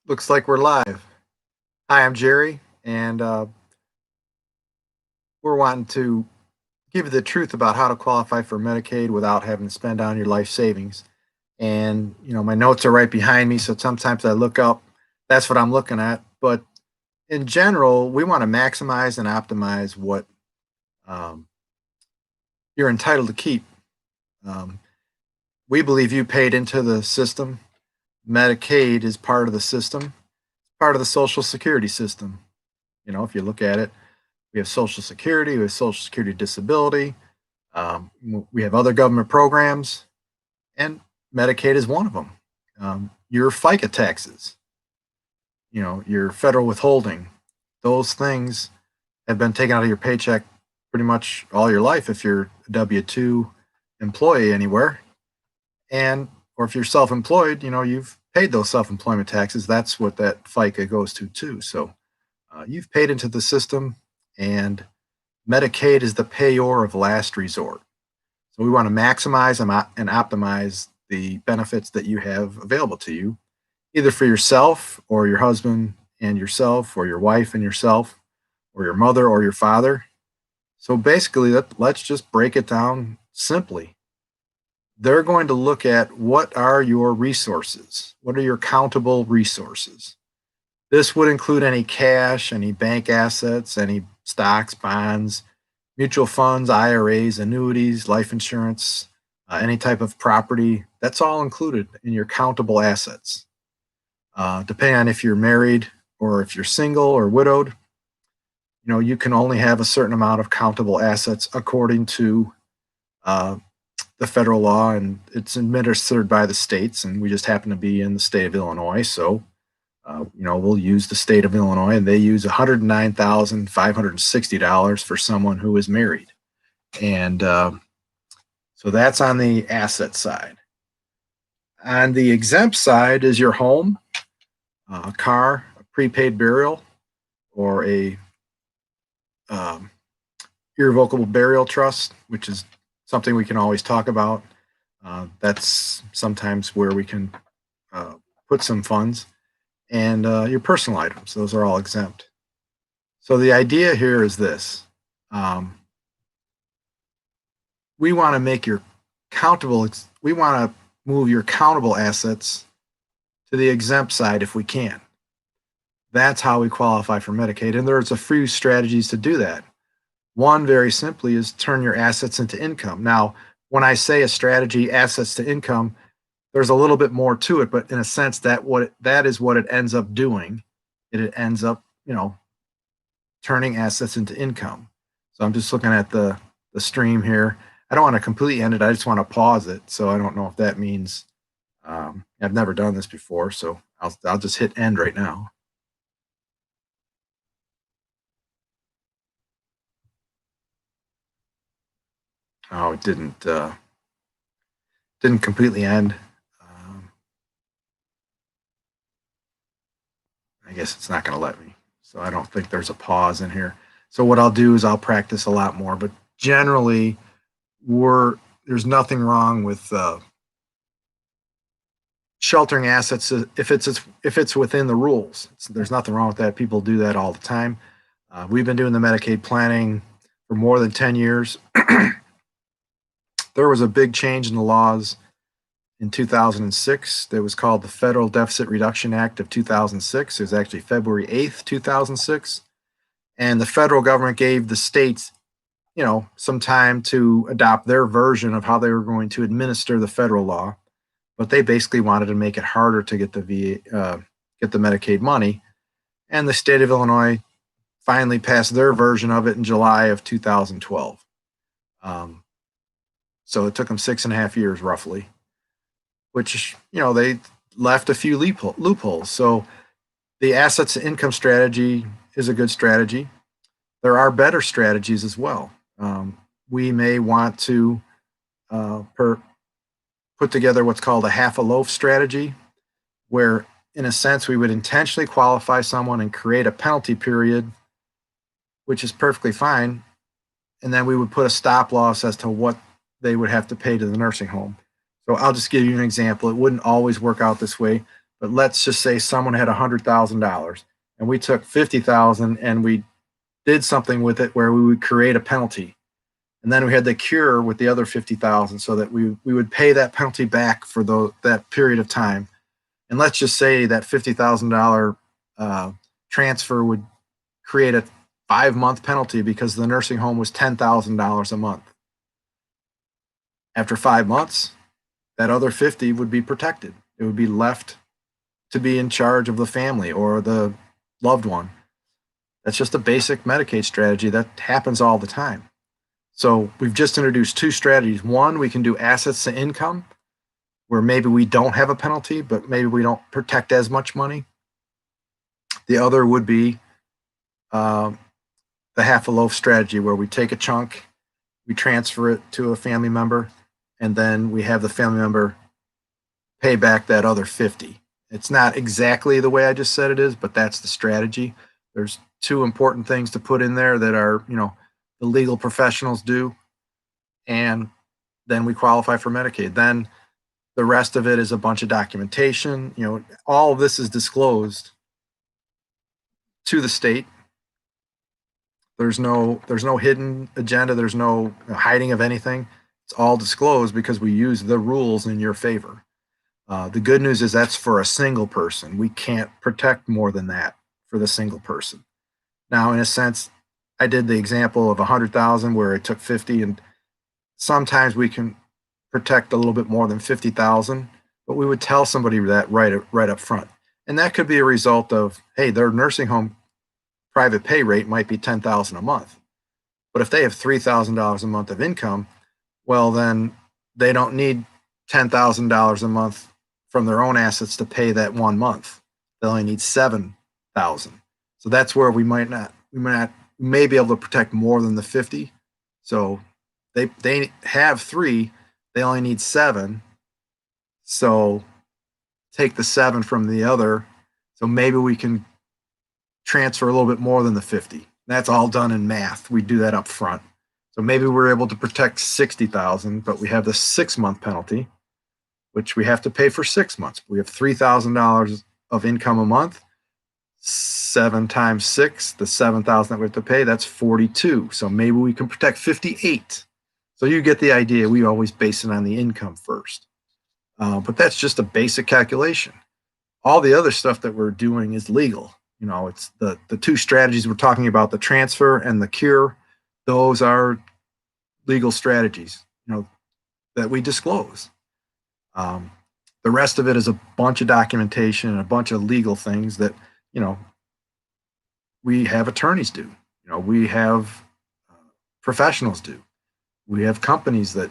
Looks like we're live. Hi, I'm Jerry, and we're wanting to give you the truth about how to qualify for Medicaid without having to spend down your life savings. And, my notes are right behind me, so sometimes I look up, that's what I'm looking at. But in general, we want to maximize and optimize what um, you're entitled to keep. Um, we believe you paid into the system. Medicaid is part of the system, part of the Social Security system. If you look at it, we have Social Security, we have Social Security disability, we have other government programs, and Medicaid is one of them. Your FICA taxes, your federal withholding, those things have been taken out of your paycheck pretty much all your life if you're a W 2 employee anywhere. And, or if you're self employed, you've paid those self employment taxes. That's what that FICA goes to, too. So you've paid into the system, and Medicaid is the payor of last resort. So we want to maximize and optimize the benefits that you have available to you, either for yourself or your husband and yourself, or your wife and yourself, or your mother or your father. So basically, let's just break it down simply. They're going to look at what are your resources? What are your countable resources? This would include any cash, any bank assets, any stocks, bonds, mutual funds, IRAs, annuities, life insurance, any type of property. That's all included in your countable assets. Depending on if you're married or if you're single or widowed, you can only have a certain amount of countable assets according to the federal law, and it's administered by the states. And we just happen to be in the state of Illinois, so we'll use the state of Illinois, and they use $109,560 for someone who is married. And so that's on the asset side. On the exempt side is your home, a car, a prepaid burial, or a irrevocable burial trust, which is something we can always talk about. That's sometimes where we can put some funds. And your personal items, those are all exempt. So the idea here is this. We want to make your countable, we want to move your countable assets to the exempt side if we can. That's how we qualify for Medicaid. And there's a few strategies to do that. One, very simply, is turn your assets into income. Now, when I say a strategy, assets to income, there's a little bit more to it, but in a sense, that is what it ends up doing. It ends up, turning assets into income. So I'm just looking at the stream here. I don't want to completely end it. I just want to pause it. So I don't know if that means I've never done this before. So I'll just hit end right now. Oh, it didn't completely end. I guess it's not going to let me. So I don't think there's a pause in here. So what I'll do is I'll practice a lot more. But generally, there's nothing wrong with sheltering assets if it's within the rules. There's nothing wrong with that. People do that all the time. We've been doing the Medicaid planning for more than 10 years. There was a big change in the laws in 2006 that was called the Federal Deficit Reduction Act of 2006. It was actually February 8th, 2006. And the federal government gave the states, some time to adopt their version of how they were going to administer the federal law. But they basically wanted to make it harder to get the Medicaid money. And the state of Illinois finally passed their version of it in July of 2012. So it took them 6.5 years roughly, which, they left a few loopholes. So the assets to income strategy is a good strategy. There are better strategies as well. We may want to put together what's called a half a loaf strategy, where in a sense we would intentionally qualify someone and create a penalty period, which is perfectly fine. And then we would put a stop loss as to what they would have to pay to the nursing home. So I'll just give you an example. It wouldn't always work out this way, But let's just say someone had $100,000 and we took 50,000 and we did something with it where we would create a penalty. And then we had the cure with the other 50,000 so that we would pay that penalty back for that period of time. And let's just say that $50,000 transfer would create a 5-month penalty because the nursing home was $10,000 a month. After 5 months, that other 50 would be protected. It would be left to be in charge of the family or the loved one. That's just a basic Medicaid strategy that happens all the time. So we've just introduced 2 strategies. One, we can do assets to income, where maybe we don't have a penalty, but maybe we don't protect as much money. The other would be the half a loaf strategy, where we take a chunk, we transfer it to a family member, and then we have the family member pay back that other 50. It's not exactly the way I just said it is, but that's the strategy. There's 2 important things to put in there that are, the legal professionals do, and then we qualify for Medicaid. Then the rest of it is a bunch of documentation. All of this is disclosed to the state. There's no hidden agenda. There's no hiding of anything. It's all disclosed because we use the rules in your favor. The good news is that's for a single person. We can't protect more than that for the single person. Now, in a sense, I did the example of 100,000 where it took 50, and sometimes we can protect a little bit more than 50,000, but we would tell somebody that right up front. And that could be a result of, hey, their nursing home private pay rate might be 10,000 a month. But if they have $3,000 a month of income, well, then they don't need $10,000 a month from their own assets to pay that 1 month. They only need 7,000. So that's where we may be able to protect more than the 50. So they have 3, they only need 7. So take the 7 from the other. So maybe we can transfer a little bit more than the 50. That's all done in math. We do that up front. So maybe we're able to protect 60,000, but we have the 6-month penalty, which we have to pay for 6 months. We have $3,000 of income a month. 7 times 6, the 7,000 that we have to pay, that's 42. So maybe we can protect 58. So you get the idea. We always base it on the income first. But that's just a basic calculation. All the other stuff that we're doing is legal. It's the 2 strategies we're talking about, the transfer and the cure. Those are legal strategies, that we disclose. The rest of it is a bunch of documentation and a bunch of legal things that, we have attorneys do. We have professionals do. We have companies that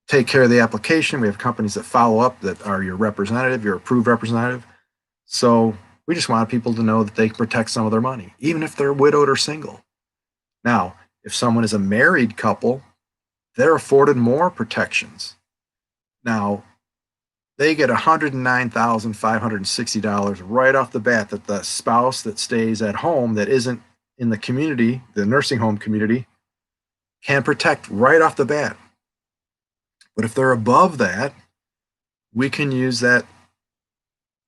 take care of the application. We have companies that follow up that are your representative, your approved representative. So we just want people to know that they can protect some of their money, even if they're widowed or single. Now, if someone is a married couple, they're afforded more protections. Now, they get $109,560 right off the bat that the spouse that stays at home that isn't in the community, the nursing home community, can protect right off the bat. But if they're above that, we can use that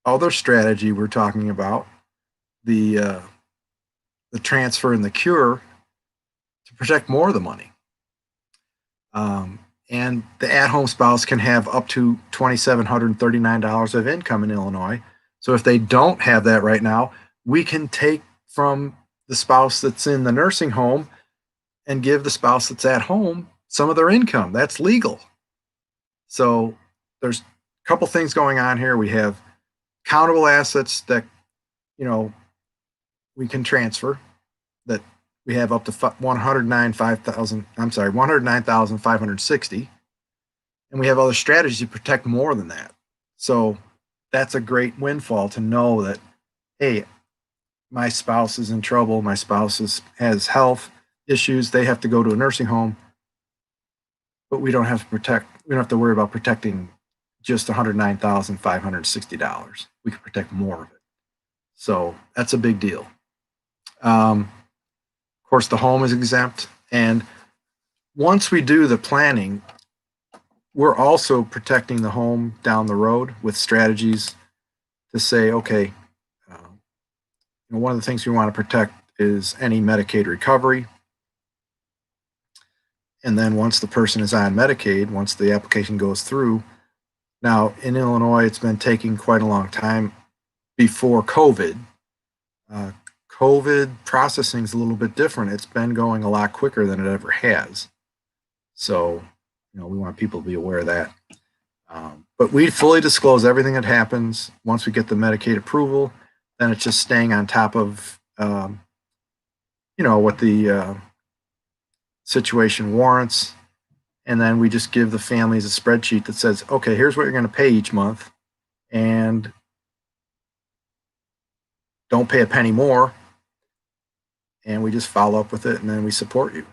other strategy we're talking about, the transfer and the cure, to protect more of the money. And the at-home spouse can have up to $2,739 of income in Illinois. So if they don't have that right now, we can take from the spouse that's in the nursing home and give the spouse that's at home some of their income. That's legal. So there's a couple things going on here. We have countable assets that, we can transfer, that we have up to 109,560, and we have other strategies to protect more than that. So that's a great windfall to know that, hey, my spouse is in trouble, my spouse has health issues, they have to go to a nursing home, but we don't have to worry about protecting just $109,560. We can protect more of it. So that's a big deal. Of course, the home is exempt. And once we do the planning, we're also protecting the home down the road with strategies to say, okay, one of the things we want to protect is any Medicaid recovery. And then once the person is on Medicaid, once the application goes through, now in Illinois, it's been taking quite a long time before COVID. Uh, COVID processing is a little bit different. It's been going a lot quicker than it ever has. So, we want people to be aware of that. But we fully disclose everything that happens once we get the Medicaid approval. Then it's just staying on top of, what the situation warrants. And then we just give the families a spreadsheet that says, okay, here's what you're going to pay each month. And don't pay a penny more. And we just follow up with it, and then we support you.